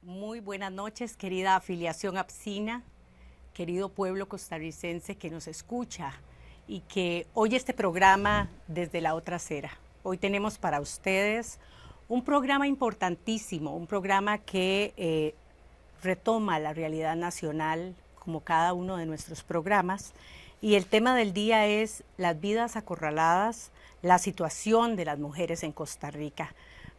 Muy buenas noches, querida afiliación APSINA, querido pueblo costarricense que nos escucha y que oye este programa desde la otra acera. Hoy tenemos para ustedes un programa importantísimo, un programa que retoma la realidad nacional como cada uno de nuestros programas. Y el tema del día es las vidas acorraladas, la situación de las mujeres en Costa Rica.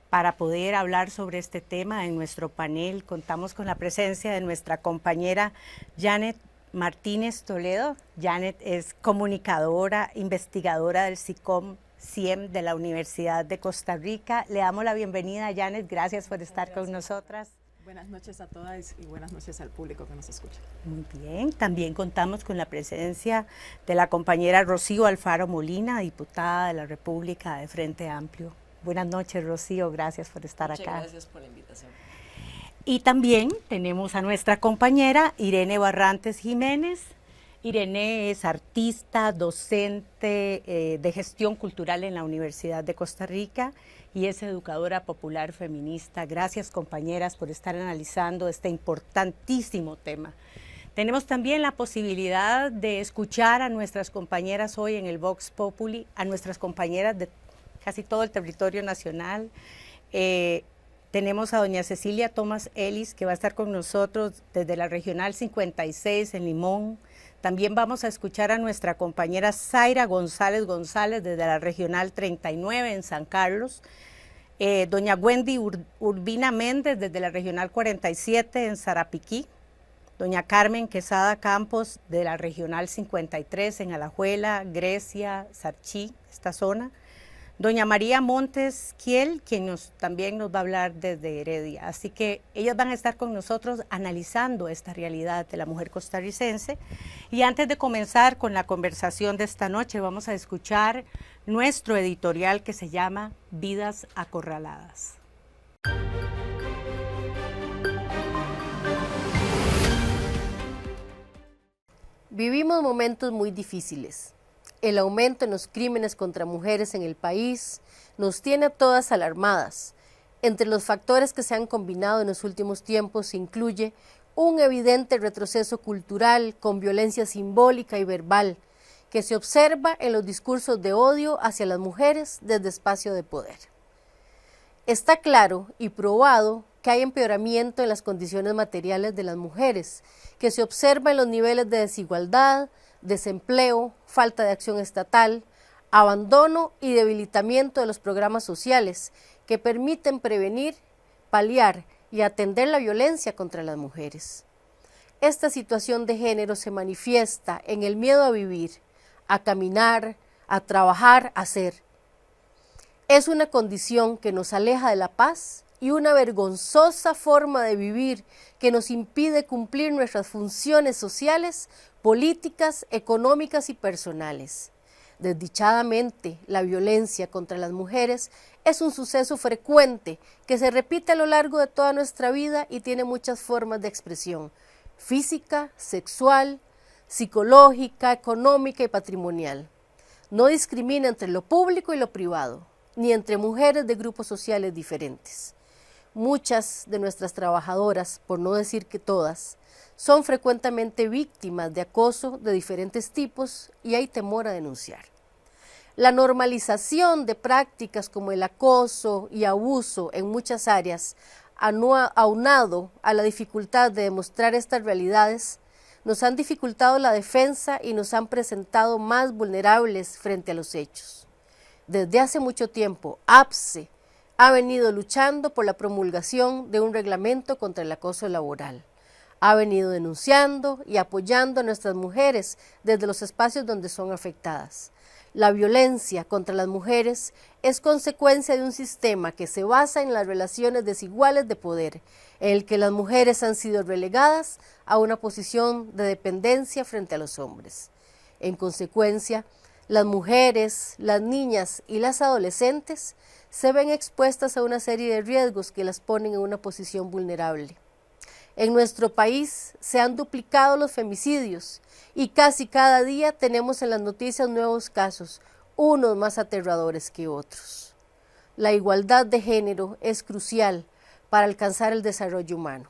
Para poder hablar sobre este tema en nuestro panel contamos con la presencia de nuestra compañera Janet Martínez Toledo. Janet es comunicadora, investigadora del SICOM-CIEM de la Universidad de Costa Rica. Le damos la bienvenida, Janet, gracias por estar con nosotras. Buenas noches a todas y buenas noches al público que nos escucha. Muy bien, también contamos con la presencia de la compañera Rocío Alfaro Molina, diputada de la República de Frente Amplio. Buenas noches, Rocío, gracias por estar acá. Muchas gracias por la invitación. Y también tenemos a nuestra compañera Irene Barrantes Jiménez. Irene es artista, docente de gestión cultural en la Universidad de Costa Rica y es educadora popular feminista. Gracias, compañeras, por estar analizando este importantísimo tema. Tenemos también la posibilidad de escuchar a nuestras compañeras hoy en el Vox Populi, a nuestras compañeras de casi todo el territorio nacional. Tenemos a doña Cecilia Thomas Ellis, que va a estar con nosotros desde la Regional 56 en Limón. También vamos a escuchar a nuestra compañera Zaira González González desde la Regional 39 en San Carlos. Doña Wendy Urbina Méndez desde la Regional 47 en Sarapiquí. Doña Carmen Quesada Campos de la Regional 53 en Alajuela, Grecia, Sarchí, esta zona. Doña María Montes Kiel, quien también nos va a hablar desde Heredia. Así que ellas van a estar con nosotros analizando esta realidad de la mujer costarricense. Y antes de comenzar con la conversación de esta noche, vamos a escuchar nuestro editorial que se llama Vidas Acorraladas. Vivimos momentos muy difíciles. El aumento en los crímenes contra mujeres en el país nos tiene a todas alarmadas. Entre los factores que se han combinado en los últimos tiempos se incluye un evidente retroceso cultural con violencia simbólica y verbal que se observa en los discursos de odio hacia las mujeres desde espacio de poder. Está claro y probado que hay empeoramiento en las condiciones materiales de las mujeres, que se observa en los niveles de desigualdad, desempleo, falta de acción estatal, abandono y debilitamiento de los programas sociales que permiten prevenir, paliar y atender la violencia contra las mujeres. Esta situación de género se manifiesta en el miedo a vivir, a caminar, a trabajar, a ser. Es una condición que nos aleja de la paz y una vergonzosa forma de vivir que nos impide cumplir nuestras funciones sociales, políticas, económicas y personales. Desdichadamente, la violencia contra las mujeres es un suceso frecuente que se repite a lo largo de toda nuestra vida y tiene muchas formas de expresión: física, sexual, psicológica, económica y patrimonial. No discrimina entre lo público y lo privado, ni entre mujeres de grupos sociales diferentes. Muchas de nuestras trabajadoras, por no decir que todas, son frecuentemente víctimas de acoso de diferentes tipos y hay temor a denunciar. La normalización de prácticas como el acoso y abuso en muchas áreas, aunado a la dificultad de demostrar estas realidades, nos han dificultado la defensa y nos han presentado más vulnerables frente a los hechos. Desde hace mucho tiempo, APSE ha venido luchando por la promulgación de un reglamento contra el acoso laboral. Ha venido denunciando y apoyando a nuestras mujeres desde los espacios donde son afectadas. La violencia contra las mujeres es consecuencia de un sistema que se basa en las relaciones desiguales de poder, en el que las mujeres han sido relegadas a una posición de dependencia frente a los hombres. En consecuencia, las mujeres, las niñas y las adolescentes se ven expuestas a una serie de riesgos que las ponen en una posición vulnerable. En nuestro país se han duplicado los femicidios y casi cada día tenemos en las noticias nuevos casos, unos más aterradores que otros. La igualdad de género es crucial para alcanzar el desarrollo humano.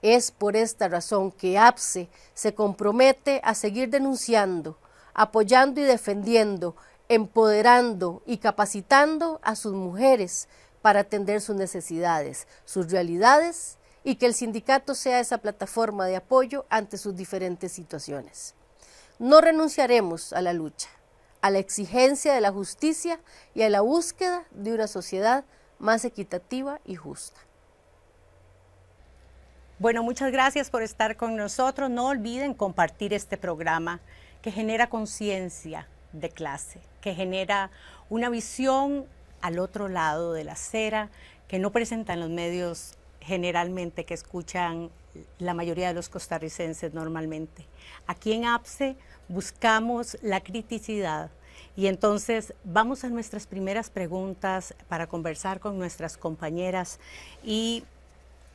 Es por esta razón que APSE se compromete a seguir denunciando, apoyando y defendiendo, empoderando y capacitando a sus mujeres para atender sus necesidades, sus realidades y que el sindicato sea esa plataforma de apoyo ante sus diferentes situaciones. No renunciaremos a la lucha, a la exigencia de la justicia y a la búsqueda de una sociedad más equitativa y justa. Bueno, muchas gracias por estar con nosotros. No olviden compartir este programa que genera conciencia de clase, que genera una visión al otro lado de la acera que no presentan los medios generalmente que escuchan la mayoría de los costarricenses normalmente. Aquí en APSE buscamos la criticidad y entonces vamos a nuestras primeras preguntas para conversar con nuestras compañeras y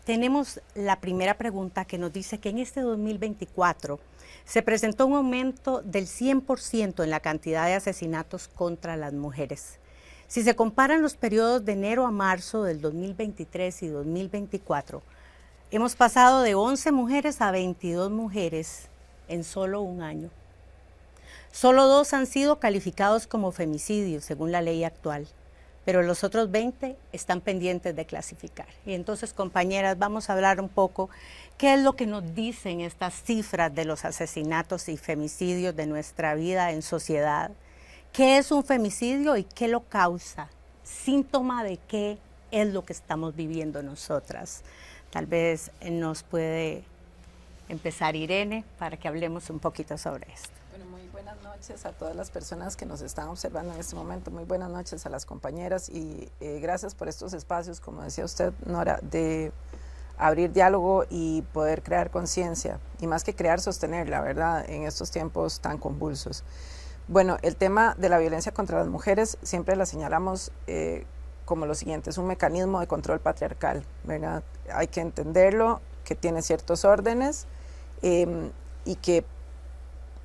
tenemos la primera pregunta que nos dice que en este 2024 se presentó un aumento del 100% en la cantidad de asesinatos contra las mujeres. Si se comparan los periodos de enero a marzo del 2023 y 2024, hemos pasado de 11 mujeres a 22 mujeres en solo un año. Solo 2 han sido calificados como femicidios según la ley actual, pero los otros 20 están pendientes de clasificar. Y entonces, compañeras, vamos a hablar un poco qué es lo que nos dicen estas cifras de los asesinatos y femicidios de nuestra vida en sociedad. ¿Qué es un femicidio y qué lo causa? Síntoma de qué es lo que estamos viviendo nosotras. Tal vez nos puede empezar Irene para que hablemos un poquito sobre esto. Bueno, muy buenas noches a todas las personas que nos están observando en este momento. Muy buenas noches a las compañeras y gracias por estos espacios, como decía usted, Nora, de abrir diálogo y poder crear conciencia y más que crear, sostenerla, ¿verdad?, en estos tiempos tan convulsos. Bueno, el tema de la violencia contra las mujeres siempre la señalamos como lo siguiente, es un mecanismo de control patriarcal, ¿verdad? Hay que entenderlo, que tiene ciertos órdenes y que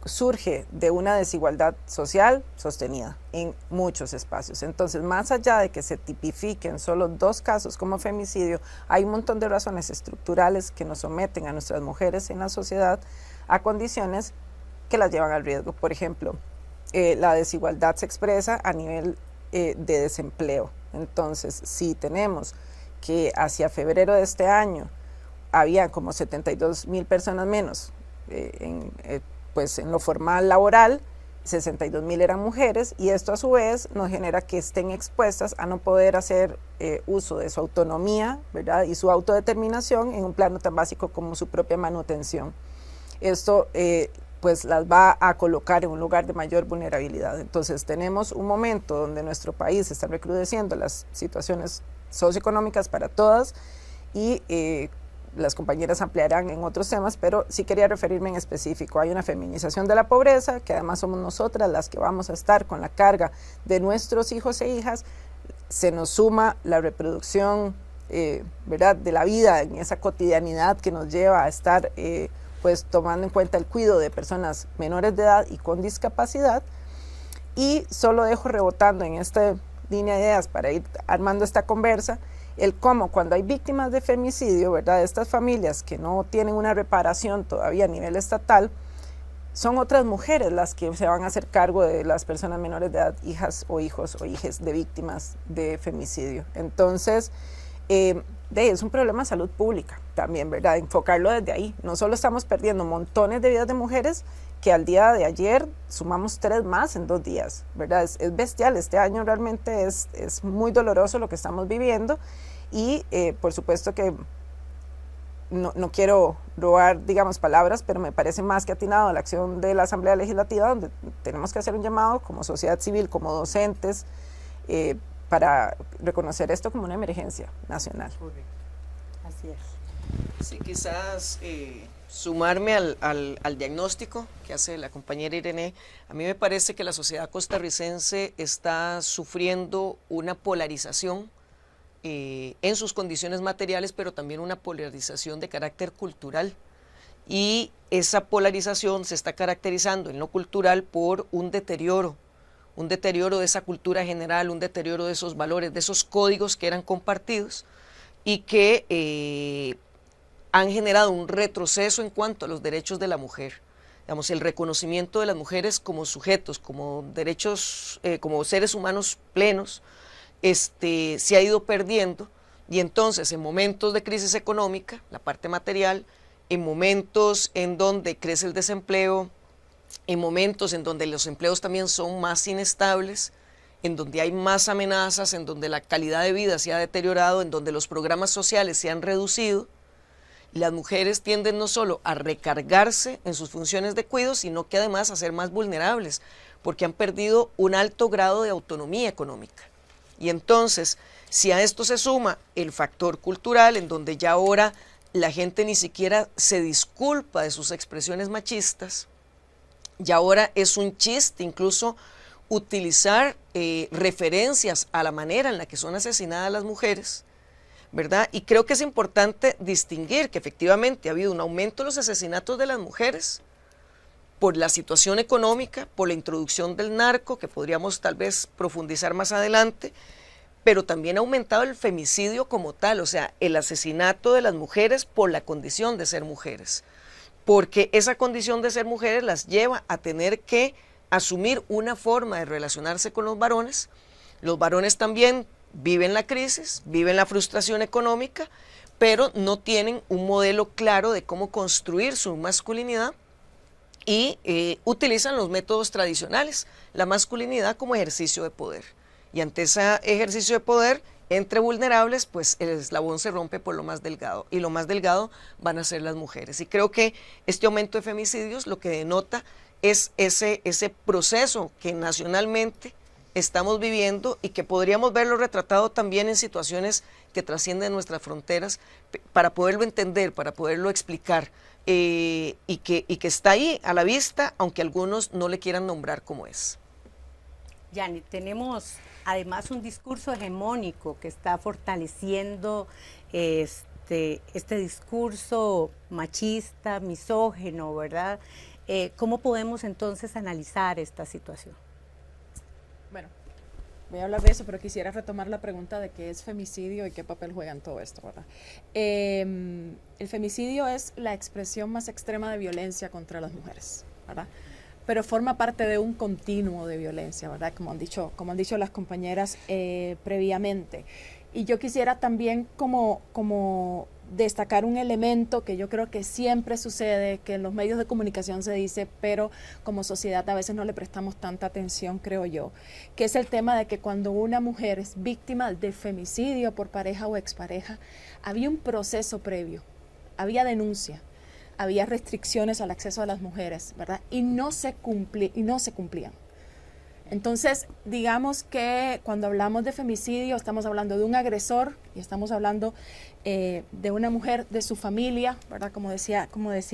surge de una desigualdad social sostenida en muchos espacios. Entonces, más allá de que se tipifiquen solo 2 casos como femicidio, hay un montón de razones estructurales que nos someten a nuestras mujeres en la sociedad a condiciones que las llevan al riesgo. Por ejemplo, la desigualdad se expresa a nivel de desempleo. Entonces, si tenemos que hacia febrero de este año había como 72,000 personas menos pues en lo formal laboral, 62,000 eran mujeres y esto a su vez nos genera que estén expuestas a no poder hacer uso de su autonomía, ¿verdad?, y su autodeterminación en un plano tan básico como su propia manutención. Esto pues las va a colocar en un lugar de mayor vulnerabilidad. Entonces tenemos un momento donde nuestro país está recrudeciendo las situaciones socioeconómicas para todas y las compañeras ampliarán en otros temas, pero sí quería referirme en específico. Hay una feminización de la pobreza, que además somos nosotras las que vamos a estar con la carga de nuestros hijos e hijas. Se nos suma la reproducción, ¿verdad?, de la vida en esa cotidianidad que nos lleva a estar pues tomando en cuenta el cuidado de personas menores de edad y con discapacidad. Y solo dejo rebotando en esta línea de ideas para ir armando esta conversa, el cómo cuando hay víctimas de femicidio, ¿verdad?, estas familias que no tienen una reparación todavía a nivel estatal, son otras mujeres las que se van a hacer cargo de las personas menores de edad, hijas o hijos o hijes de víctimas de femicidio. Entonces, es un problema de salud pública también, ¿verdad?, enfocarlo desde ahí. No solo estamos perdiendo montones de vidas de mujeres, que al día de ayer sumamos 3 más en 2 días, ¿verdad? Es bestial, este año realmente es muy doloroso lo que estamos viviendo y por supuesto que no quiero robar, digamos, palabras, pero me parece más que atinado la acción de la Asamblea Legislativa, donde tenemos que hacer un llamado como sociedad civil, como docentes, para reconocer esto como una emergencia nacional. Así es. Sí, quizás sumarme al diagnóstico que hace la compañera Irene. A mí me parece que la sociedad costarricense está sufriendo una polarización en sus condiciones materiales, pero también una polarización de carácter cultural. Y esa polarización se está caracterizando en lo cultural por un deterioro de esa cultura general, un deterioro de esos valores, de esos códigos que eran compartidos y que han generado un retroceso en cuanto a los derechos de la mujer. Digamos, el reconocimiento de las mujeres como sujetos, como derechos, como seres humanos plenos, se ha ido perdiendo, y entonces en momentos de crisis económica, la parte material, en momentos en donde crece el desempleo, en momentos en donde los empleos también son más inestables, en donde hay más amenazas, en donde la calidad de vida se ha deteriorado, en donde los programas sociales se han reducido, las mujeres tienden no solo a recargarse en sus funciones de cuidado, sino que además a ser más vulnerables, porque han perdido un alto grado de autonomía económica. Y entonces, si a esto se suma el factor cultural, en donde ya ahora la gente ni siquiera se disculpa de sus expresiones machistas, ya ahora es un chiste incluso utilizar referencias a la manera en la que son asesinadas las mujeres, ¿verdad? Y creo que es importante distinguir que efectivamente ha habido un aumento de los asesinatos de las mujeres por la situación económica, por la introducción del narco, que podríamos tal vez profundizar más adelante, pero también ha aumentado el femicidio como tal, o sea, el asesinato de las mujeres por la condición de ser mujeres, porque esa condición de ser mujeres las lleva a tener que asumir una forma de relacionarse con los varones también viven la crisis, viven la frustración económica, pero no tienen un modelo claro de cómo construir su masculinidad y utilizan los métodos tradicionales, la masculinidad como ejercicio de poder. Y ante ese ejercicio de poder, entre vulnerables, pues el eslabón se rompe por lo más delgado, y lo más delgado van a ser las mujeres. Y creo que este aumento de femicidios lo que denota es ese proceso que nacionalmente estamos viviendo y que podríamos verlo retratado también en situaciones que trascienden nuestras fronteras para poderlo entender, para poderlo explicar, y que está ahí a la vista, aunque algunos no le quieran nombrar como es. Yani, tenemos además un discurso hegemónico que está fortaleciendo este discurso machista, misógino, ¿verdad? ¿Cómo podemos entonces analizar esta situación? Bueno, voy a hablar de eso, pero quisiera retomar la pregunta de qué es femicidio y qué papel juega en todo esto, ¿verdad? El femicidio es la expresión más extrema de violencia contra las mujeres, ¿verdad? Pero forma parte de un continuo de violencia, ¿verdad? Como han dicho las compañeras previamente. Y yo quisiera también como destacar un elemento que yo creo que siempre sucede, que en los medios de comunicación se dice, pero como sociedad a veces no le prestamos tanta atención, creo yo, que es el tema de que cuando una mujer es víctima de femicidio por pareja o expareja, había un proceso previo, había denuncia, había restricciones al acceso a las mujeres, ¿verdad? Y no se cumplían. Entonces, digamos que cuando hablamos de femicidio, estamos hablando de un agresor y estamos hablando de una mujer de su familia, ¿verdad? Como decía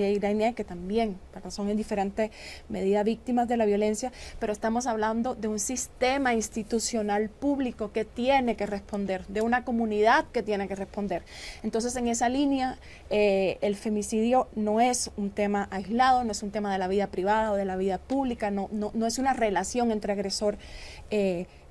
Irene, que también, ¿verdad? Son en diferente medida víctimas de la violencia, pero estamos hablando de un sistema institucional público que tiene que responder, de una comunidad que tiene que responder. Entonces, en esa línea, el femicidio no es un tema aislado, no es un tema de la vida privada o de la vida pública, no es una relación entre agresor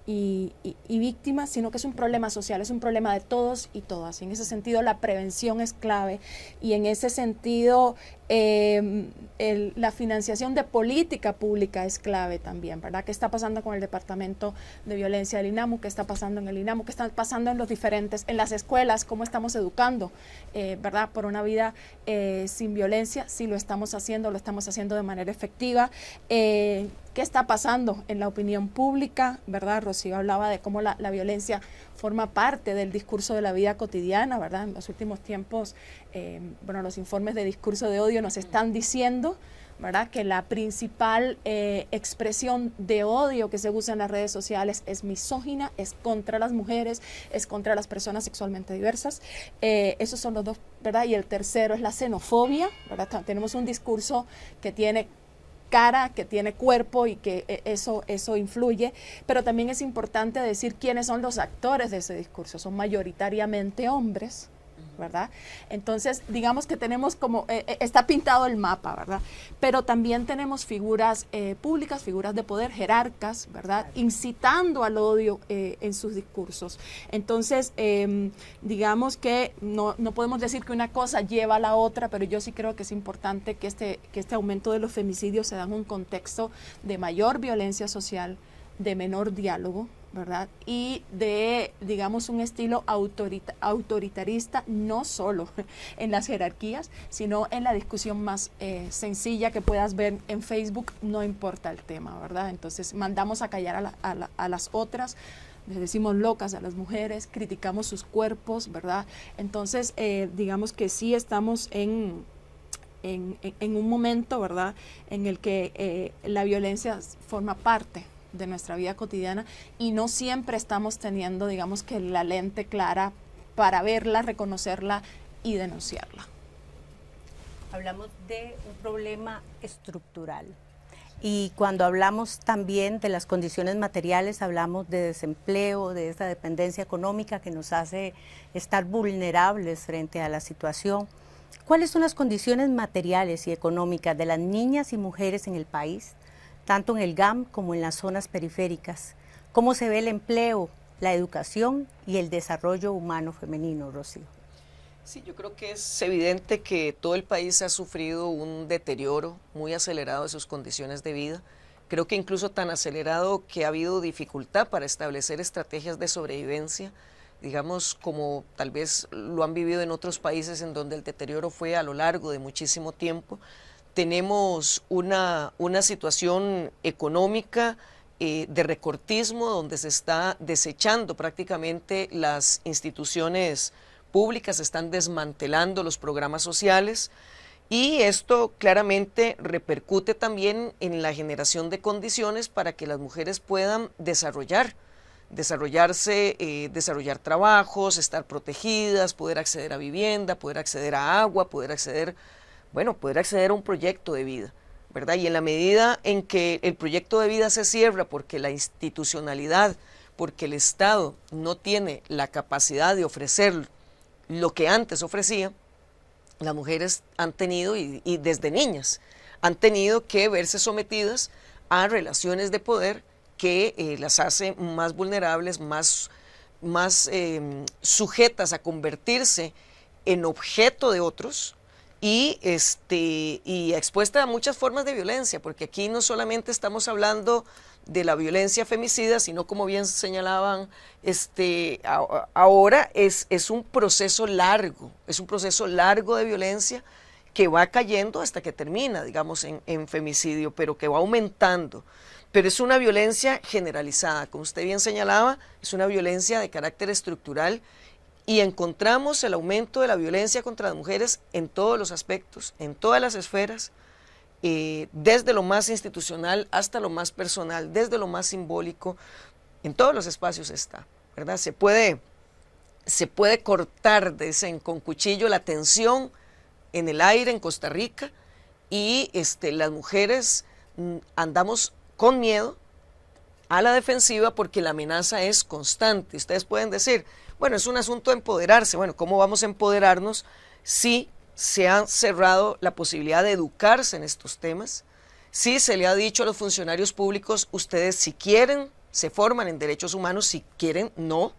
y víctimas, sino que es un problema social, es un problema de todos y todas. Y en ese sentido la prevención es clave, y en ese sentido la financiación de política pública es clave también, ¿verdad? ¿Qué está pasando con el Departamento de Violencia del INAMU? ¿Qué está pasando en el INAMU? ¿Qué está pasando en las escuelas? ¿Cómo estamos educando, ¿verdad? Por una vida sin violencia. Si lo estamos haciendo de manera efectiva. ¿Qué está pasando en la opinión pública, ¿verdad? Rocío hablaba de cómo la violencia forma parte del discurso de la vida cotidiana, ¿verdad? En los últimos tiempos, los informes de discurso de odio nos están diciendo, ¿verdad?, que la principal expresión de odio que se usa en las redes sociales es misógina, es contra las mujeres, es contra las personas sexualmente diversas. Esos son los dos, ¿verdad? Y el tercero es la xenofobia, ¿verdad? Tenemos un discurso que tiene cara, que tiene cuerpo, y que eso influye, pero también es importante decir quiénes son los actores de ese discurso. Son mayoritariamente hombres, ¿verdad? Entonces, digamos que tenemos como, está pintado el mapa, ¿verdad? Pero también tenemos figuras públicas, figuras de poder, jerarcas, ¿verdad? Incitando al odio en sus discursos. Entonces, digamos que no podemos decir que una cosa lleva a la otra, pero yo sí creo que es importante que este aumento de los femicidios se da en un contexto de mayor violencia social, de menor diálogo, ¿verdad? Y de, digamos, un estilo autoritarista, no solo en las jerarquías, sino en la discusión más sencilla que puedas ver en Facebook, no importa el tema, ¿verdad? Entonces mandamos a callar a las otras, les decimos locas a las mujeres, criticamos sus cuerpos, ¿verdad? Entonces, digamos que sí estamos en un momento, ¿verdad?, en el que la violencia forma parte de nuestra vida cotidiana y no siempre estamos teniendo, digamos, que la lente clara para verla, reconocerla y denunciarla. Hablamos de un problema estructural y cuando hablamos también de las condiciones materiales, hablamos de desempleo, de esta dependencia económica que nos hace estar vulnerables frente a la situación. ¿Cuáles son las condiciones materiales y económicas de las niñas y mujeres en el país, tanto en el GAM como en las zonas periféricas? ¿Cómo se ve el empleo, la educación y el desarrollo humano femenino, Rocío? Sí, yo creo que es evidente que todo el país ha sufrido un deterioro muy acelerado de sus condiciones de vida. Creo que incluso tan acelerado que ha habido dificultad para establecer estrategias de sobrevivencia, digamos, como tal vez lo han vivido en otros países en donde el deterioro fue a lo largo de muchísimo tiempo. Tenemos una situación económica de recortismo donde se está desechando prácticamente las instituciones públicas, se están desmantelando los programas sociales y esto claramente repercute también en la generación de condiciones para que las mujeres puedan desarrollarse, desarrollar trabajos, estar protegidas, poder acceder a vivienda, poder acceder a agua, poder acceder a un proyecto de vida, ¿verdad? Y en la medida en que el proyecto de vida se cierra porque la institucionalidad, porque el Estado no tiene la capacidad de ofrecer lo que antes ofrecía, las mujeres han tenido, y desde niñas, han tenido que verse sometidas a relaciones de poder que las hace más vulnerables, más sujetas a convertirse en objeto de otros, y expuesta a muchas formas de violencia, porque aquí no solamente estamos hablando de la violencia femicida, sino como bien señalaban, ahora es un proceso largo de violencia que va cayendo hasta que termina, digamos, en femicidio, pero que va aumentando. Pero es una violencia generalizada, como usted bien señalaba, es una violencia de carácter estructural. Y encontramos el aumento de la violencia contra las mujeres en todos los aspectos, en todas las esferas, desde lo más institucional hasta lo más personal, desde lo más simbólico, en todos los espacios está, ¿verdad? Se puede cortar, dicen, con cuchillo la tensión en el aire en Costa Rica y las mujeres andamos con miedo a la defensiva porque la amenaza es constante. Ustedes pueden decir, bueno, es un asunto de empoderarse. Bueno, ¿cómo vamos a empoderarnos si se ha cerrado la posibilidad de educarse en estos temas? Si se le ha dicho a los funcionarios públicos, ustedes si quieren se forman en derechos humanos, si quieren no,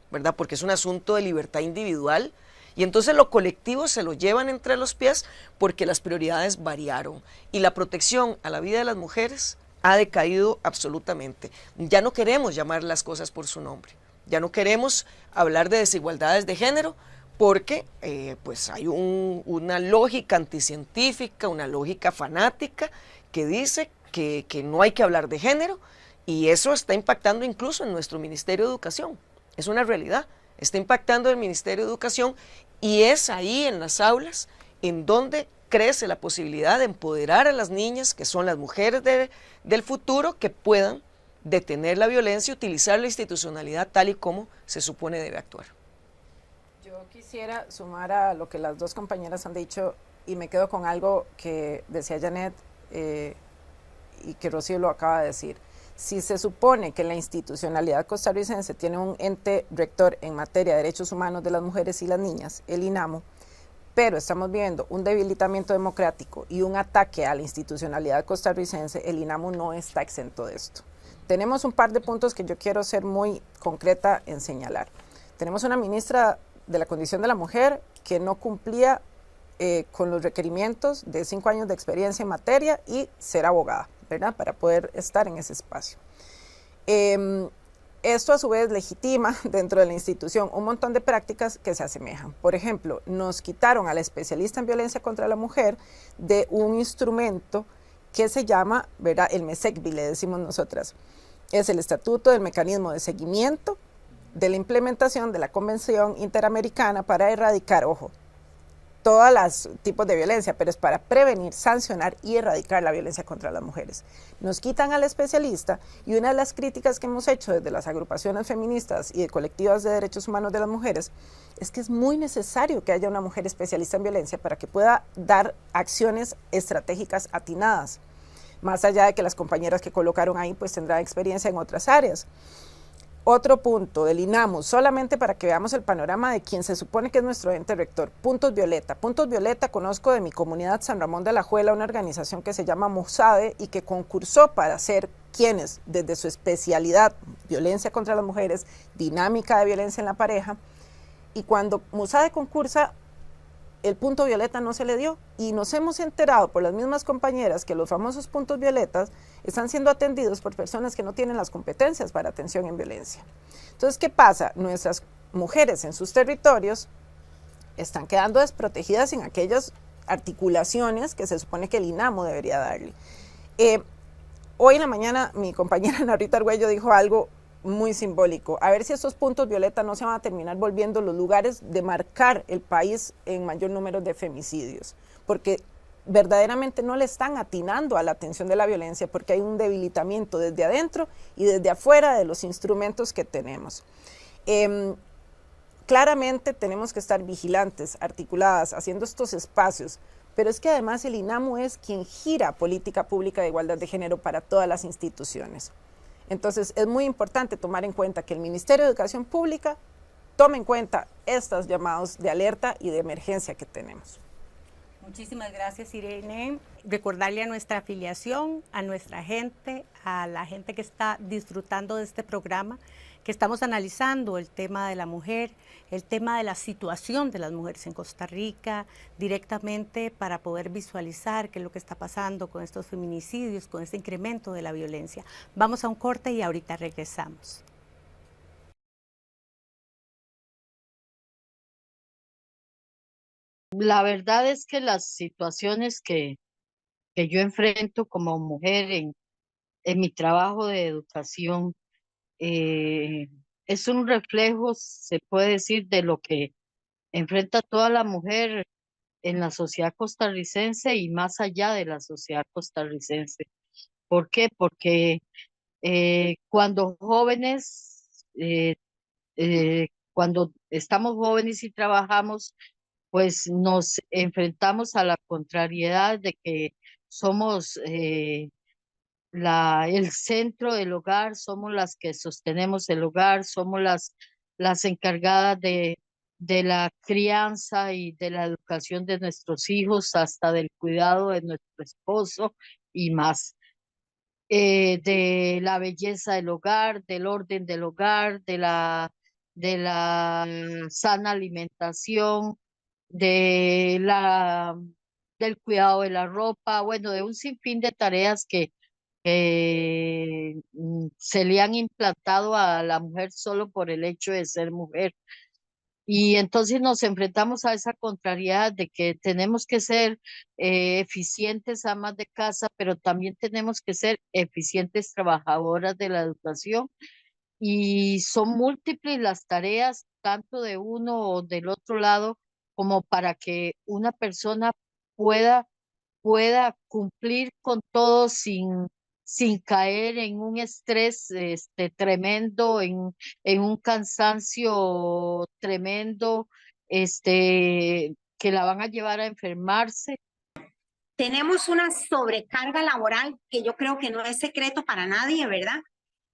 ¿verdad? Porque es un asunto de libertad individual. Y entonces lo colectivo se lo llevan entre los pies porque las prioridades variaron. Y la protección a la vida de las mujeres ha decaído absolutamente. Ya no queremos llamar las cosas por su nombre. Ya no queremos hablar de desigualdades de género porque pues hay una lógica anticientífica, una lógica fanática que dice que no hay que hablar de género y eso está impactando incluso en nuestro Ministerio de Educación. Es una realidad, está impactando en el Ministerio de Educación y es ahí en las aulas en donde crece la posibilidad de empoderar a las niñas, que son las mujeres del futuro, que puedan detener la violencia y utilizar la institucionalidad tal y como se supone debe actuar. Yo quisiera sumar a lo que las dos compañeras han dicho y me quedo con algo que decía Janet y que Rocío lo acaba de decir. Si se supone que la institucionalidad costarricense tiene un ente rector en materia de derechos humanos de las mujeres y las niñas, el INAMO, pero estamos viendo un debilitamiento democrático y un ataque a la institucionalidad costarricense, el INAMO no está exento de esto. Tenemos un par de puntos que yo quiero ser muy concreta en señalar. Tenemos una ministra de la Condición de la Mujer que no cumplía con los requerimientos de 5 años de experiencia en materia y ser abogada, ¿verdad? Para poder estar en ese espacio. Esto a su vez legitima dentro de la institución un montón de prácticas que se asemejan. Por ejemplo, nos quitaron a la especialista en violencia contra la mujer de un instrumento que se llama, ¿verdad? El MESECVI, le decimos nosotras. Es el Estatuto del Mecanismo de Seguimiento de la Implementación de la Convención Interamericana para erradicar, ojo, todos los tipos de violencia, pero es para prevenir, sancionar y erradicar la violencia contra las mujeres. Nos quitan al especialista y una de las críticas que hemos hecho desde las agrupaciones feministas y de colectivas de derechos humanos de las mujeres es que es muy necesario que haya una mujer especialista en violencia para que pueda dar acciones estratégicas atinadas, más allá de que las compañeras que colocaron ahí pues tendrán experiencia en otras áreas. Otro punto del INAMU, solamente para que veamos el panorama de quien se supone que es nuestro ente rector, Puntos Violeta. Puntos Violeta conozco de mi comunidad San Ramón de la Juela, una organización que se llama MUSADE y que concursó para ser quienes, desde su especialidad, violencia contra las mujeres, dinámica de violencia en la pareja, y cuando MUSADE concursa, el punto violeta no se le dio y nos hemos enterado por las mismas compañeras que los famosos puntos violetas están siendo atendidos por personas que no tienen las competencias para atención en violencia. Entonces, ¿qué pasa? Nuestras mujeres en sus territorios están quedando desprotegidas en aquellas articulaciones que se supone que el INAMO debería darle. Hoy en la mañana mi compañera Ana Rita Argüello dijo algo muy simbólico. A ver si estos puntos violeta no se van a terminar volviendo los lugares de marcar el país en mayor número de femicidios, porque verdaderamente no le están atinando a la atención de la violencia porque hay un debilitamiento desde adentro y desde afuera de los instrumentos que tenemos. Claramente tenemos que estar vigilantes, articuladas, haciendo estos espacios, pero es que además el INAMU es quien gira política pública de igualdad de género para todas las instituciones. Entonces es muy importante tomar en cuenta que el Ministerio de Educación Pública tome en cuenta estos llamados de alerta y de emergencia que tenemos. Muchísimas gracias, Irene. Recordarle a nuestra afiliación, a nuestra gente, a la gente que está disfrutando de este programa, que estamos analizando el tema de la mujer, el tema de la situación de las mujeres en Costa Rica, directamente para poder visualizar qué es lo que está pasando con estos feminicidios, con este incremento de la violencia. Vamos a un corte y ahorita regresamos. La verdad es que las situaciones que yo enfrento como mujer en mi trabajo de educación eh, es un reflejo, se puede decir, de lo que enfrenta toda la mujer en la sociedad costarricense y más allá de la sociedad costarricense. ¿Por qué? Porque cuando jóvenes, cuando estamos jóvenes y trabajamos, pues nos enfrentamos a la contrariedad de que somos el centro del hogar, somos las que sostenemos el hogar, somos las encargadas de la crianza y de la educación de nuestros hijos, hasta del cuidado de nuestro esposo y más. De la belleza del hogar, del orden del hogar, de la sana alimentación, de la, del cuidado de la ropa, bueno, de un sinfín de tareas que se le han implantado a la mujer solo por el hecho de ser mujer. Y entonces nos enfrentamos a esa contrariedad de que tenemos que ser eficientes amas de casa, pero también tenemos que ser eficientes trabajadoras de la educación. Y son múltiples las tareas, tanto de uno o del otro lado, como para que una persona pueda cumplir con todo sin caer en un estrés tremendo, en un cansancio tremendo, que la van a llevar a enfermarse. Tenemos una sobrecarga laboral que yo creo que no es secreto para nadie, ¿verdad?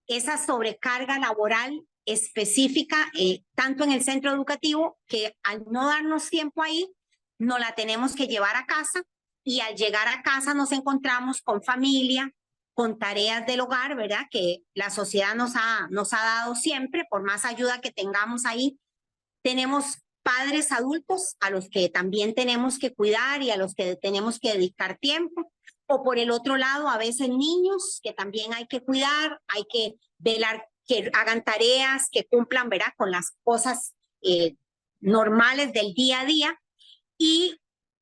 Esa sobrecarga laboral específica, tanto en el centro educativo, que al no darnos tiempo ahí, no la tenemos que llevar a casa, y al llegar a casa nos encontramos con familia, con tareas del hogar, ¿verdad? Que la sociedad nos ha dado siempre, por más ayuda que tengamos ahí. Tenemos padres adultos a los que también tenemos que cuidar y a los que tenemos que dedicar tiempo. O por el otro lado, a veces niños que también hay que cuidar, hay que velar que hagan tareas, que cumplan, ¿verdad?, con las cosas normales del día a día. Y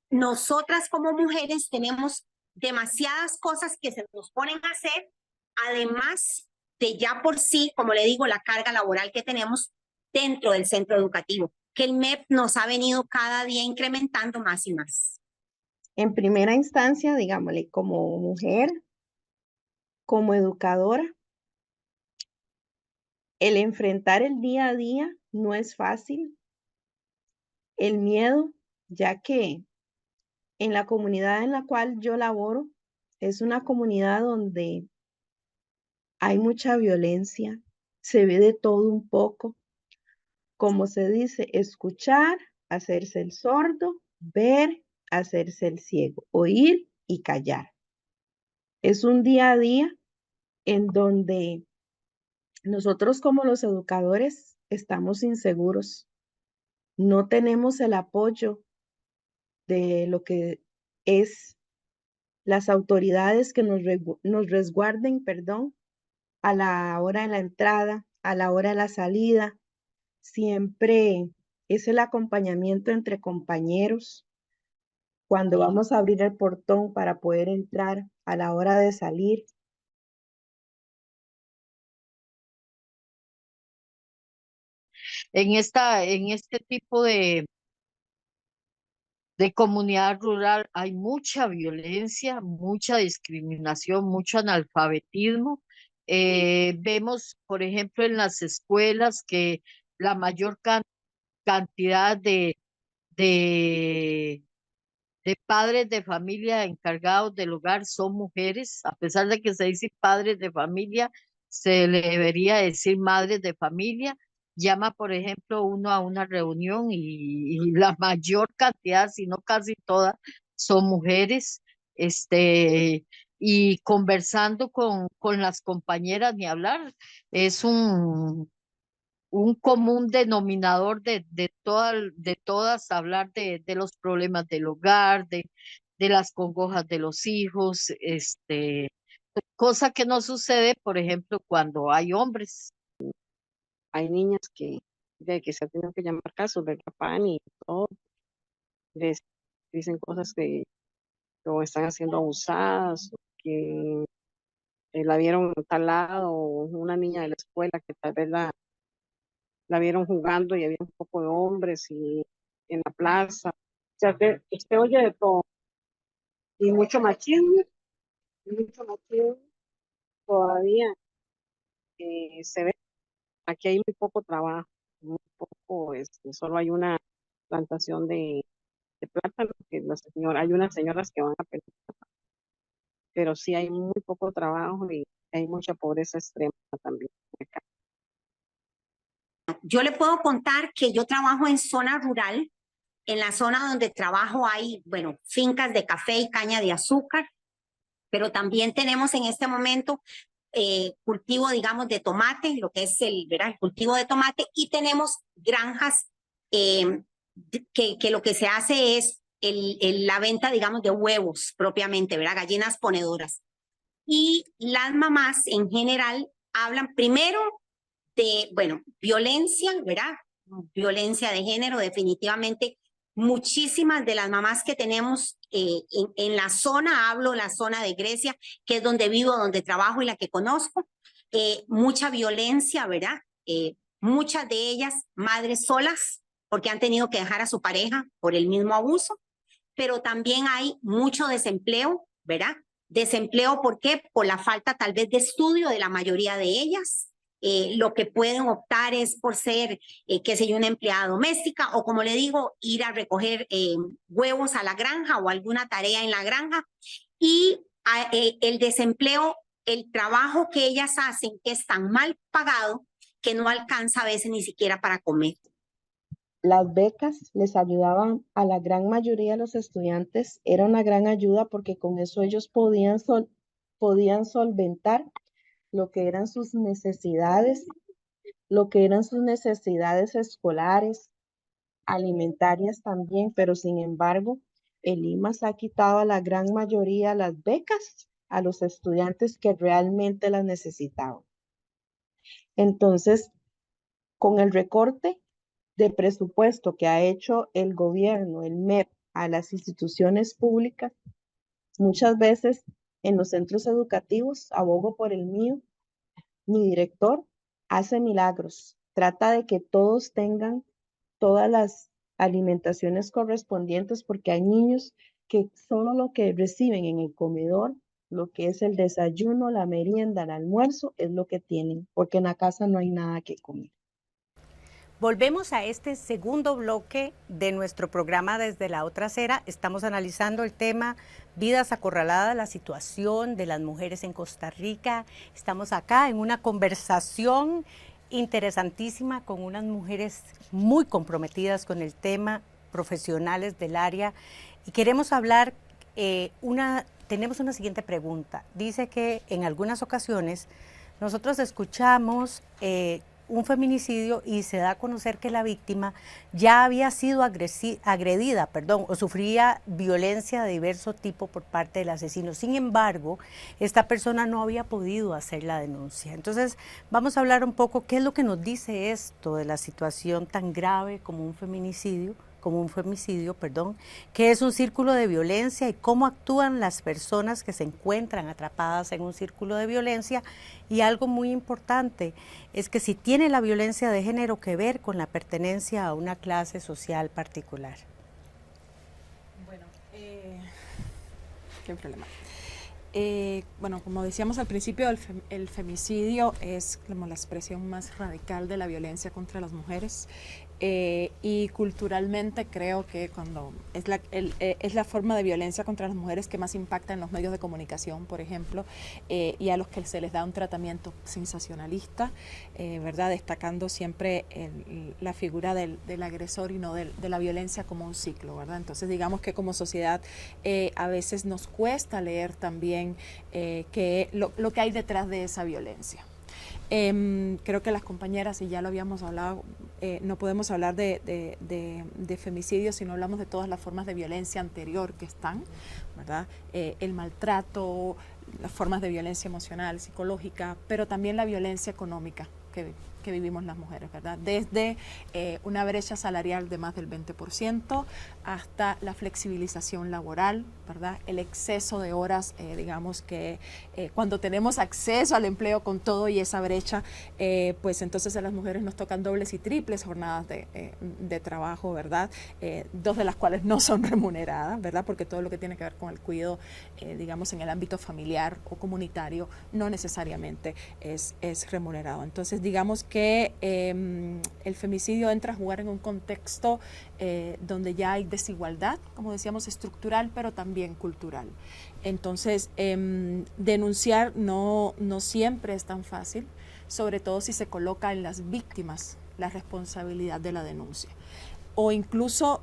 nosotras como mujeres tenemos demasiadas cosas que se nos ponen a hacer, además de ya por sí, como le digo, la carga laboral que tenemos dentro del centro educativo, que el MEP nos ha venido cada día incrementando más y más. En primera instancia, digámosle, como mujer, como educadora, el enfrentar el día a día no es fácil. El miedo, ya que en la comunidad en la cual yo laboro, es una comunidad donde hay mucha violencia, se ve de todo un poco, como se dice, escuchar, hacerse el sordo, ver, hacerse el ciego, oír y callar. Es un día a día en donde nosotros como los educadores estamos inseguros, no tenemos el apoyo de lo que es las autoridades que nos resguarden, perdón, a la hora de la entrada, a la hora de la salida. Siempre es el acompañamiento entre compañeros cuando vamos a abrir el portón para poder entrar, a la hora de salir. En este tipo de comunidad rural hay mucha violencia, mucha discriminación, mucho analfabetismo. Vemos, por ejemplo, en las escuelas que la mayor cantidad de, de padres de familia encargados del hogar son mujeres, a pesar de que se dice padres de familia, se le debería decir madres de familia. Llama, por ejemplo, uno a una reunión y la mayor cantidad, si no casi todas, son mujeres. Y conversando con las compañeras, ni hablar, es un común denominador de todas, hablar de los problemas del hogar, de las congojas de los hijos, cosa que no sucede, por ejemplo, cuando hay hombres. Hay niñas que se tienen que llamar casos, ¿verdad? Pan y todo, les dicen cosas que o están siendo abusadas, o que la vieron en tal lado, o una niña de la escuela que tal vez la vieron jugando y había un poco de hombres y en la plaza. O sea, usted oye de todo. Y mucho machismo todavía se ve. Aquí hay muy poco trabajo, muy poco, solo hay una plantación de plátano, que hay unas señoras que van a pedir, pero sí hay muy poco trabajo y hay mucha pobreza extrema también acá. Yo le puedo contar que yo trabajo en zona rural. En la zona donde trabajo hay, bueno, fincas de café y caña de azúcar, pero también tenemos en este momento cultivo, digamos, de tomate, lo que es ¿verdad?, el cultivo de tomate, y tenemos granjas que lo que se hace es la venta, digamos, de huevos propiamente, ¿verdad?, gallinas ponedoras. Y las mamás en general hablan primero de, bueno, violencia, ¿verdad? Violencia de género, definitivamente. Muchísimas de las mamás que tenemos en la zona, hablo la zona de Grecia, que es donde vivo, donde trabajo y la que conozco, mucha violencia, ¿verdad? Muchas de ellas madres solas, porque han tenido que dejar a su pareja por el mismo abuso, pero también hay mucho desempleo, ¿verdad? Desempleo, ¿por qué? Por la falta tal vez de estudio de la mayoría de ellas. lo que pueden optar es por ser, qué sé yo, una empleada doméstica o, como le digo, ir a recoger huevos a la granja o alguna tarea en la granja. Y el desempleo, el trabajo que ellas hacen es tan mal pagado que no alcanza a veces ni siquiera para comer. Las becas les ayudaban a la gran mayoría de los estudiantes, era una gran ayuda porque con eso ellos podían solventar lo que eran sus necesidades, escolares, alimentarias también, pero sin embargo, el IMAS ha quitado a la gran mayoría las becas a los estudiantes que realmente las necesitaban. Entonces, con el recorte de presupuesto que ha hecho el gobierno, el MEP, a las instituciones públicas, muchas veces en los centros educativos, abogo por el mío, mi director hace milagros, trata de que todos tengan todas las alimentaciones correspondientes, porque hay niños que solo lo que reciben en el comedor, lo que es el desayuno, la merienda, el almuerzo, es lo que tienen, porque en la casa no hay nada que comer. Volvemos a este segundo bloque de nuestro programa Desde la Otra Acera. Estamos analizando el tema Vidas Acorraladas, la situación de las mujeres en Costa Rica. Estamos acá en una conversación interesantísima con unas mujeres muy comprometidas con el tema, profesionales del área. Y queremos hablar, tenemos una siguiente pregunta. Dice que en algunas ocasiones nosotros escuchamos un feminicidio y se da a conocer que la víctima ya había sido agredida, o sufría violencia de diverso tipo por parte del asesino. Sin embargo, esta persona no había podido hacer la denuncia. Entonces, vamos a hablar un poco qué es lo que nos dice esto de la situación tan grave como un femicidio, que es un círculo de violencia y cómo actúan las personas que se encuentran atrapadas en un círculo de violencia. Y algo muy importante es que si tiene la violencia de género que ver con la pertenencia a una clase social particular. Bueno, qué problema. Bueno, como decíamos al principio, el femicidio es como la expresión más radical de la violencia contra las mujeres. Y culturalmente creo que cuando es la forma de violencia contra las mujeres que más impacta en los medios de comunicación, por ejemplo, y a los que se les da un tratamiento sensacionalista, ¿verdad? Destacando siempre la figura del agresor y no de la violencia como un ciclo, ¿verdad? Entonces digamos que como sociedad a veces nos cuesta leer también que lo que hay detrás de esa violencia. Creo que las compañeras, y ya lo habíamos hablado, no podemos hablar de femicidio si no hablamos de todas las formas de violencia anterior que están, ¿verdad? El maltrato, las formas de violencia emocional, psicológica, pero también la violencia económica que vivimos las mujeres, ¿verdad? Desde una brecha salarial de más del 20% hasta la flexibilización laboral, ¿verdad? El exceso de horas, digamos que cuando tenemos acceso al empleo con todo y esa brecha, pues entonces a las mujeres nos tocan dobles y triples jornadas de trabajo, ¿verdad? Dos de las cuales no son remuneradas, ¿verdad? Porque todo lo que tiene que ver con el cuidado, digamos, en el ámbito familiar o comunitario, no necesariamente es remunerado. Entonces, digamos que el femicidio entra a jugar en un contexto donde ya hay desigualdad, como decíamos, estructural, pero también cultural. Entonces, denunciar no siempre es tan fácil, sobre todo si se coloca en las víctimas la responsabilidad de la denuncia. O incluso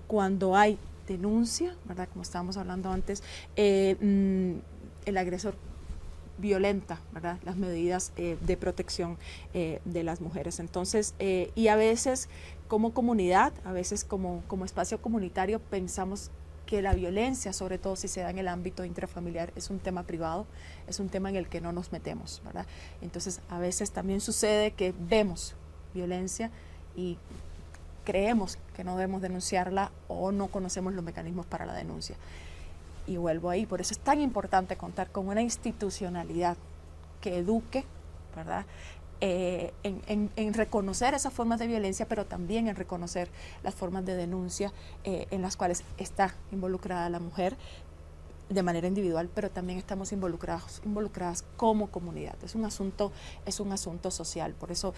cuando hay denuncia, ¿verdad? Como estábamos hablando antes, el agresor violenta, ¿verdad? Las medidas de protección de las mujeres. Entonces, y a veces como comunidad, a veces como espacio comunitario, pensamos que la violencia, sobre todo si se da en el ámbito intrafamiliar, es un tema privado, es un tema en el que no nos metemos, ¿verdad? Entonces, a veces también sucede que vemos violencia y creemos que no debemos denunciarla o no conocemos los mecanismos para la denuncia. Y vuelvo ahí, por eso es tan importante contar con una institucionalidad que eduque, ¿verdad? En reconocer esas formas de violencia, pero también en reconocer las formas de denuncia en las cuales está involucrada la mujer, de manera individual, pero también estamos involucradas como comunidad. Es un asunto social, por eso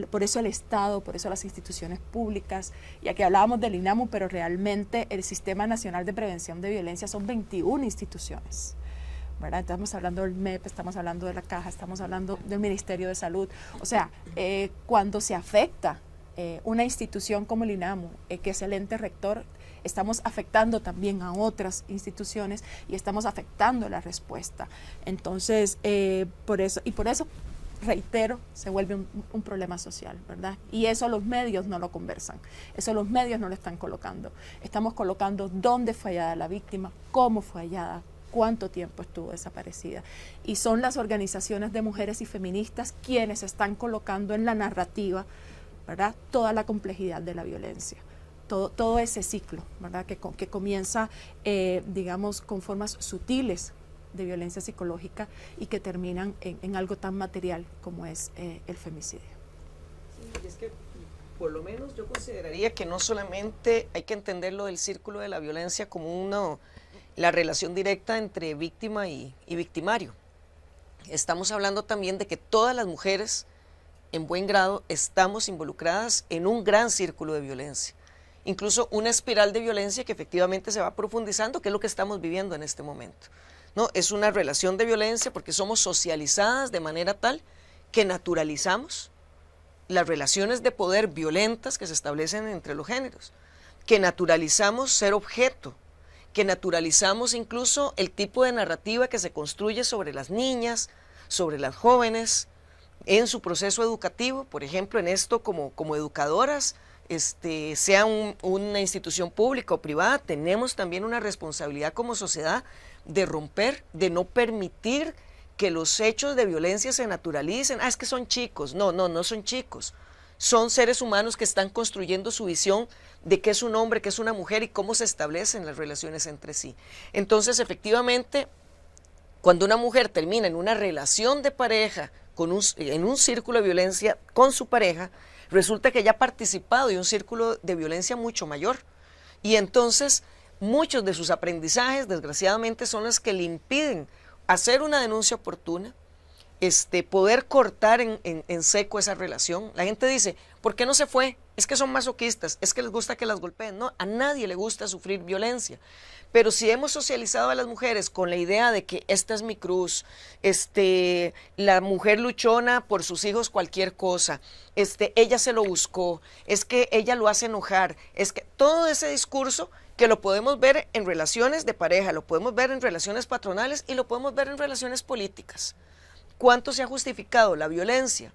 por eso el Estado, por eso las instituciones públicas, y aquí hablábamos del INAMU, pero realmente el Sistema Nacional de Prevención de Violencia son 21 instituciones, ¿verdad? Estamos hablando del MEP, estamos hablando de la Caja, estamos hablando del Ministerio de Salud. O sea, cuando se afecta una institución como el INAMU, que es el ente rector, estamos afectando también a otras instituciones y estamos afectando la respuesta. Entonces, por eso, reitero, se vuelve un problema social, ¿verdad? Y eso los medios no lo conversan, eso los medios no lo están colocando. Estamos colocando dónde fue hallada la víctima, cómo fue hallada, cuánto tiempo estuvo desaparecida. Y son las organizaciones de mujeres y feministas quienes están colocando en la narrativa, ¿verdad?, toda la complejidad de la violencia. Todo ese ciclo, ¿verdad?, que comienza, digamos, con formas sutiles de violencia psicológica y que terminan en algo tan material como es el femicidio. Sí, y es que por lo menos yo consideraría que no solamente hay que entenderlo del círculo de la violencia como la relación directa entre víctima y victimario. Estamos hablando también de que todas las mujeres, en buen grado, estamos involucradas en un gran círculo de violencia. Incluso una espiral de violencia que efectivamente se va profundizando, que es lo que estamos viviendo en este momento, ¿no? Es una relación de violencia porque somos socializadas de manera tal que naturalizamos las relaciones de poder violentas que se establecen entre los géneros, que naturalizamos ser objeto, que naturalizamos incluso el tipo de narrativa que se construye sobre las niñas, sobre las jóvenes, en su proceso educativo, por ejemplo, en esto como educadoras, sea una institución pública o privada, tenemos también una responsabilidad como sociedad de romper, de no permitir que los hechos de violencia se naturalicen. Es que son chicos. No son chicos. Son seres humanos que están construyendo su visión de qué es un hombre, qué es una mujer y cómo se establecen las relaciones entre sí. Entonces, efectivamente, cuando una mujer termina en una relación de pareja, en un círculo de violencia con su pareja, resulta que ella ha participado de un círculo de violencia mucho mayor. Y entonces muchos de sus aprendizajes, desgraciadamente, son los que le impiden hacer una denuncia oportuna, poder cortar en seco esa relación. La gente dice, ¿por qué no se fue? Es que son masoquistas, es que les gusta que las golpeen. No, a nadie le gusta sufrir violencia. Pero si hemos socializado a las mujeres con la idea de que esta es mi cruz, la mujer luchona por sus hijos cualquier cosa, ella se lo buscó, es que ella lo hace enojar, es que todo ese discurso que lo podemos ver en relaciones de pareja, lo podemos ver en relaciones patronales y lo podemos ver en relaciones políticas. ¿Cuánto se ha justificado la violencia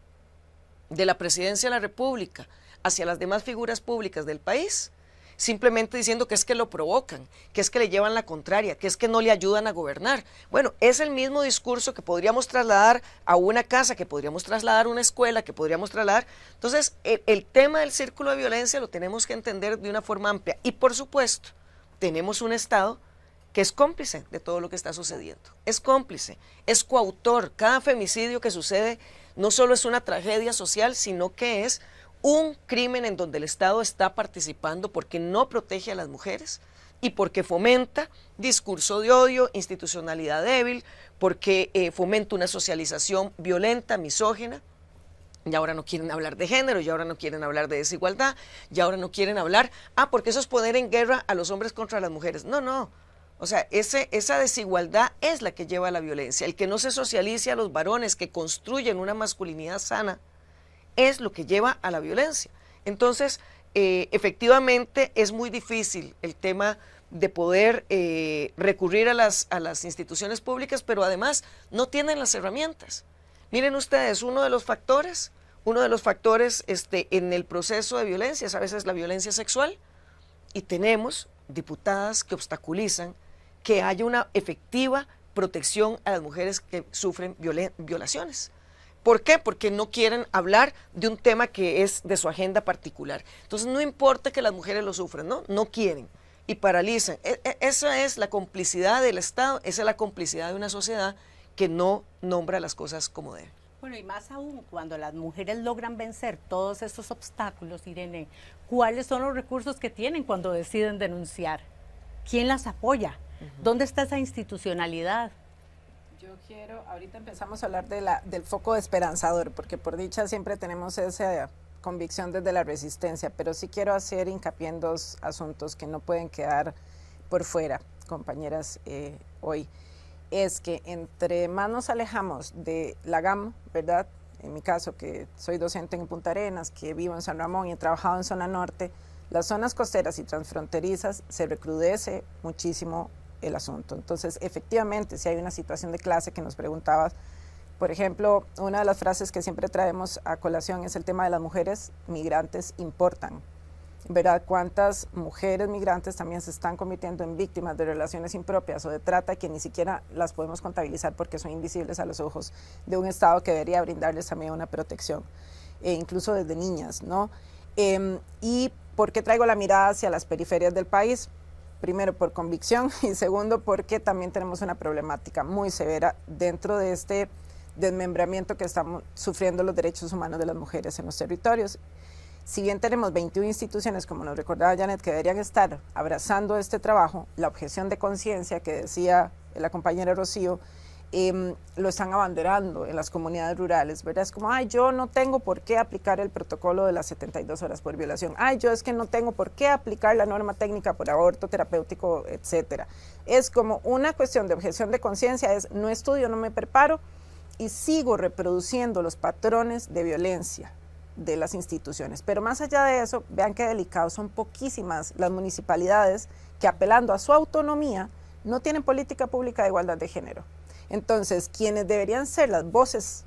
de la presidencia de la República hacia las demás figuras públicas del país? Simplemente diciendo que es que lo provocan, que es que le llevan la contraria, que es que no le ayudan a gobernar. Bueno, es el mismo discurso que podríamos trasladar a una casa, que podríamos trasladar a una escuela, que podríamos trasladar. Entonces, el tema del círculo de violencia lo tenemos que entender de una forma amplia. Y por supuesto, tenemos un Estado que es cómplice de todo lo que está sucediendo. Es cómplice, es coautor. Cada femicidio que sucede no solo es una tragedia social, sino que es un crimen en donde el Estado está participando porque no protege a las mujeres y porque fomenta discurso de odio, institucionalidad débil, porque fomenta una socialización violenta, misógina. Y ahora no quieren hablar de género, y ahora no quieren hablar de desigualdad, y ahora no quieren hablar, porque eso es poner en guerra a los hombres contra las mujeres. No. O sea, esa desigualdad es la que lleva a la violencia. El que no se socialice a los varones que construyen una masculinidad sana es lo que lleva a la violencia. Entonces, efectivamente es muy difícil el tema de poder recurrir a las instituciones públicas, pero además no tienen las herramientas. Miren ustedes, uno de los factores en el proceso de violencia es a veces la violencia sexual, y tenemos diputadas que obstaculizan que haya una efectiva protección a las mujeres que sufren violaciones. ¿Por qué? Porque no quieren hablar de un tema que es de su agenda particular. Entonces no importa que las mujeres lo sufran, no quieren y paralizan. Esa es la complicidad del Estado, esa es la complicidad de una sociedad que no nombra las cosas como deben. Bueno, y más aún cuando las mujeres logran vencer todos estos obstáculos, Irene, ¿cuáles son los recursos que tienen cuando deciden denunciar? ¿Quién las apoya? ¿Dónde está esa institucionalidad? Yo quiero, ahorita empezamos a hablar del foco esperanzador, porque por dicha siempre tenemos esa convicción desde la resistencia, pero sí quiero hacer hincapié en dos asuntos que no pueden quedar por fuera, compañeras, hoy. Es que entre más nos alejamos de la GAM, ¿verdad? En mi caso, que soy docente en Punta Arenas, que vivo en San Ramón y he trabajado en zona norte, las zonas costeras y transfronterizas se recrudece muchísimo el asunto. Entonces, efectivamente, si hay una situación de clase que nos preguntabas, por ejemplo, una de las frases que siempre traemos a colación es el tema de las mujeres migrantes importan. ¿Verdad? ¿Cuántas mujeres migrantes también se están convirtiendo en víctimas de relaciones impropias o de trata que ni siquiera las podemos contabilizar porque son invisibles a los ojos de un Estado que debería brindarles también una protección, incluso desde niñas, ¿no? ¿Y por qué traigo la mirada hacia las periferias del país? Primero, por convicción, y segundo, porque también tenemos una problemática muy severa dentro de este desmembramiento que estamos sufriendo los derechos humanos de las mujeres en los territorios. Si bien tenemos 21 instituciones, como nos recordaba Janet, que deberían estar abrazando este trabajo, la objeción de conciencia que decía la compañera Rocío, lo están abanderando en las comunidades rurales, ¿verdad? Es como, ay, yo no tengo por qué aplicar el protocolo de las 72 horas por violación, ay, yo es que no tengo por qué aplicar la norma técnica por aborto terapéutico, etcétera. Es como una cuestión de objeción de conciencia, es no estudio, no me preparo y sigo reproduciendo los patrones de violencia de las instituciones. Pero más allá de eso, vean qué delicado, son poquísimas las municipalidades que, apelando a su autonomía, no tienen política pública de igualdad de género. Entonces, quienes deberían ser las voces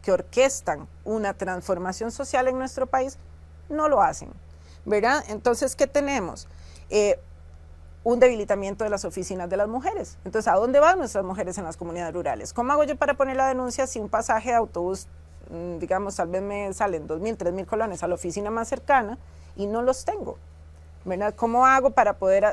que orquestan una transformación social en nuestro país, no lo hacen, ¿verdad? Entonces, ¿qué tenemos? Un debilitamiento de las oficinas de las mujeres. Entonces, ¿a dónde van nuestras mujeres en las comunidades rurales? ¿Cómo hago yo para poner la denuncia si un pasaje de autobús, digamos, tal vez me salen 2.000, 3.000 colones a la oficina más cercana y no los tengo? ¿Verdad? ¿Cómo hago para poder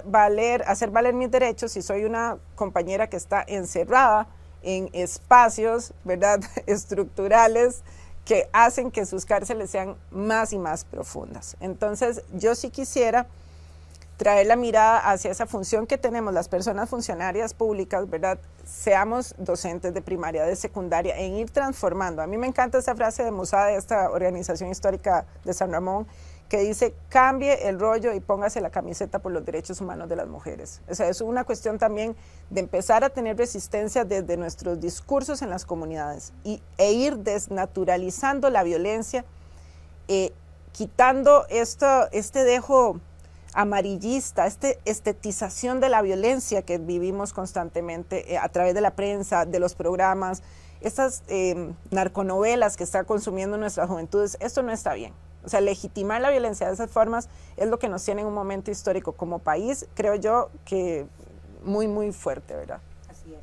hacer valer mis derechos si soy una compañera que está encerrada en espacios, ¿verdad?, estructurales que hacen que sus cárceles sean más y más profundas? Entonces, yo sí quisiera traer la mirada hacia esa función que tenemos las personas funcionarias públicas, ¿verdad? Seamos docentes de primaria, de secundaria, en ir transformando. A mí me encanta esa frase de Musada, de esta organización histórica de San Ramón, que dice, cambie el rollo y póngase la camiseta por los derechos humanos de las mujeres. O sea, es una cuestión también de empezar a tener resistencia desde nuestros discursos en las comunidades e ir desnaturalizando la violencia, quitando este dejo amarillista, estetización de la violencia que vivimos constantemente a través de la prensa, de los programas, estas narconovelas que está consumiendo nuestras juventudes. Esto no está bien. O sea, legitimar la violencia de esas formas es lo que nos tiene en un momento histórico como país, creo yo, que muy, muy fuerte, ¿verdad? Así es.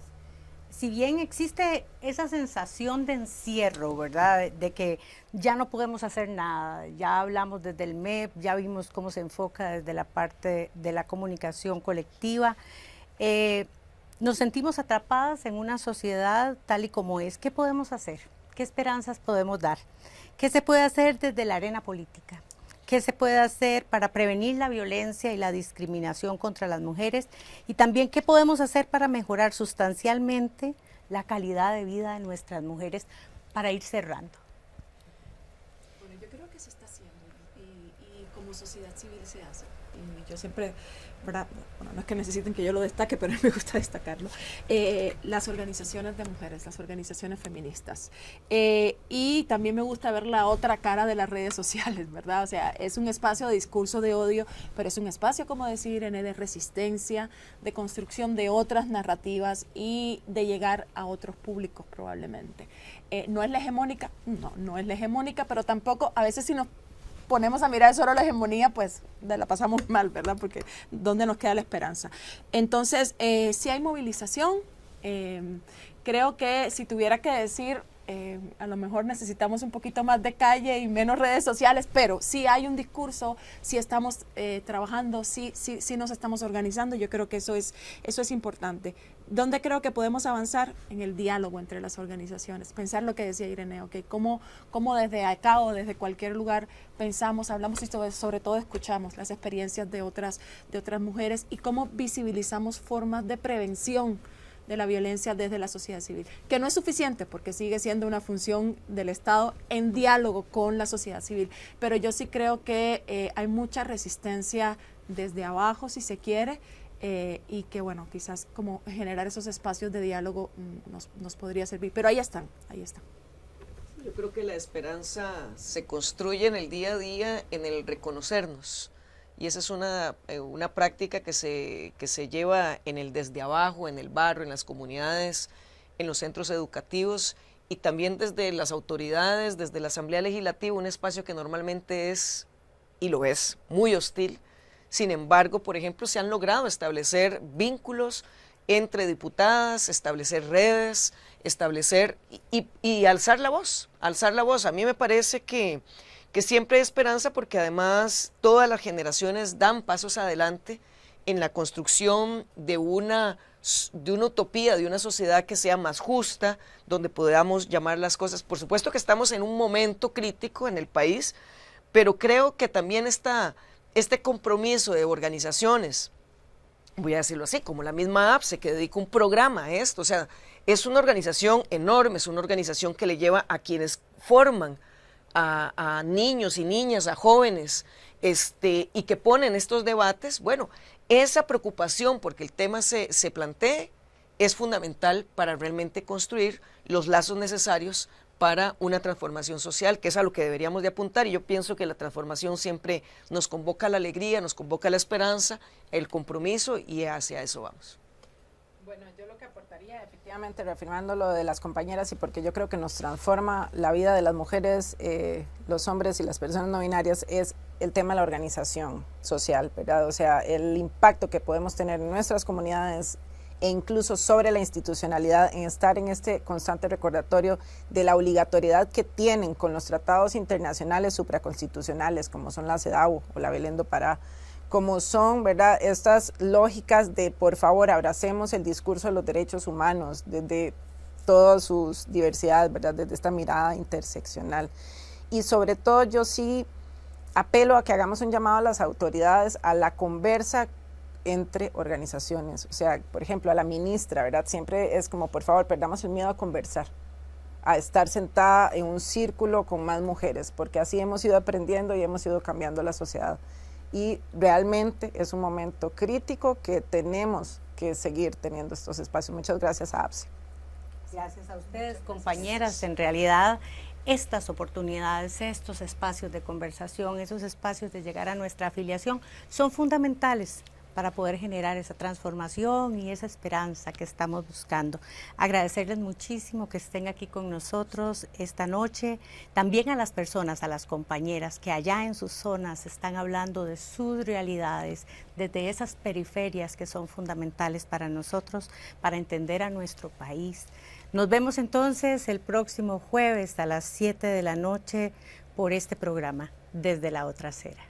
Si bien existe esa sensación de encierro, ¿verdad?, de que ya no podemos hacer nada, ya hablamos desde el MEP, ya vimos cómo se enfoca desde la parte de la comunicación colectiva, nos sentimos atrapadas en una sociedad tal y como es. ¿Qué podemos hacer? ¿Qué esperanzas podemos dar? ¿Qué se puede hacer desde la arena política? ¿Qué se puede hacer para prevenir la violencia y la discriminación contra las mujeres? Y también, ¿qué podemos hacer para mejorar sustancialmente la calidad de vida de nuestras mujeres para ir cerrando? Bueno, yo creo que se está haciendo y como sociedad civil se hace. Y yo siempre, ¿verdad? Bueno, no es que necesiten que yo lo destaque, pero me gusta destacarlo. Las organizaciones de mujeres, las organizaciones feministas. Y también me gusta ver la otra cara de las redes sociales, ¿verdad? O sea, es un espacio de discurso de odio, pero es un espacio, como decir, Irene, de resistencia, de construcción de otras narrativas y de llegar a otros públicos probablemente. ¿No es la hegemónica? No es la hegemónica, pero tampoco, a veces si nos ponemos a mirar solo la hegemonía, pues la pasamos mal, ¿verdad? Porque ¿dónde nos queda la esperanza? Entonces, si hay movilización, creo que si tuviera que decir a lo mejor necesitamos un poquito más de calle y menos redes sociales, pero sí hay un discurso, sí estamos trabajando, sí nos estamos organizando. Yo creo que eso es importante. ¿Dónde creo que podemos avanzar? En el diálogo entre las organizaciones. Pensar lo que decía Irene, okay, cómo desde acá o desde cualquier lugar pensamos, hablamos y sobre todo escuchamos las experiencias de otras mujeres y cómo visibilizamos formas de prevención de la violencia desde la sociedad civil, que no es suficiente porque sigue siendo una función del Estado en diálogo con la sociedad civil, pero yo sí creo que hay mucha resistencia desde abajo, si se quiere, y que bueno, quizás como generar esos espacios de diálogo nos podría servir, pero ahí están. Yo creo que la esperanza se construye en el día a día, en el reconocernos. Y esa es una práctica que se lleva en el desde abajo, en el barrio, en las comunidades, en los centros educativos y también desde las autoridades, desde la Asamblea Legislativa, un espacio que normalmente es, y lo es, muy hostil. Sin embargo, por ejemplo, se han logrado establecer vínculos entre diputadas, establecer redes, establecer y alzar la voz. A mí me parece que siempre hay esperanza porque además todas las generaciones dan pasos adelante en la construcción de una utopía, de una sociedad que sea más justa, donde podamos llamar las cosas. Por supuesto que estamos en un momento crítico en el país, pero creo que también este compromiso de organizaciones, voy a decirlo así, como la misma APSE, que dedica un programa a esto, o sea, es una organización enorme, es una organización que le lleva a quienes forman a niños y niñas, a jóvenes, y que ponen estos debates. Bueno, esa preocupación porque el tema se plantee es fundamental para realmente construir los lazos necesarios para una transformación social, que es a lo que deberíamos de apuntar, y yo pienso que la transformación siempre nos convoca a la alegría, nos convoca a la esperanza, el compromiso, y hacia eso vamos. Bueno, yo lo que aportaría, efectivamente, reafirmando lo de las compañeras, y porque yo creo que nos transforma la vida de las mujeres, los hombres y las personas no binarias, es el tema de la organización social, ¿verdad? O sea, el impacto que podemos tener en nuestras comunidades e incluso sobre la institucionalidad, en estar en este constante recordatorio de la obligatoriedad que tienen con los tratados internacionales supraconstitucionales, como son la CEDAW o la Belén do Pará, como son, ¿verdad?, estas lógicas de, por favor, abracemos el discurso de los derechos humanos desde todas sus diversidades, ¿verdad?, desde esta mirada interseccional. Y sobre todo yo sí apelo a que hagamos un llamado a las autoridades a la conversa entre organizaciones. O sea, por ejemplo, a la ministra, ¿verdad?, siempre es como, por favor, perdamos el miedo a conversar, a estar sentada en un círculo con más mujeres, porque así hemos ido aprendiendo y hemos ido cambiando la sociedad. Y realmente es un momento crítico que tenemos que seguir teniendo estos espacios. Muchas gracias a APSE. Gracias a ustedes, compañeras. En realidad, estas oportunidades, estos espacios de conversación, esos espacios de llegar a nuestra afiliación son fundamentales para poder generar esa transformación y esa esperanza que estamos buscando. Agradecerles muchísimo que estén aquí con nosotros esta noche, también a las personas, a las compañeras que allá en sus zonas están hablando de sus realidades, desde esas periferias que son fundamentales para nosotros, para entender a nuestro país. Nos vemos entonces el próximo jueves a las 7 de la noche por este programa, Desde la Otra Acera.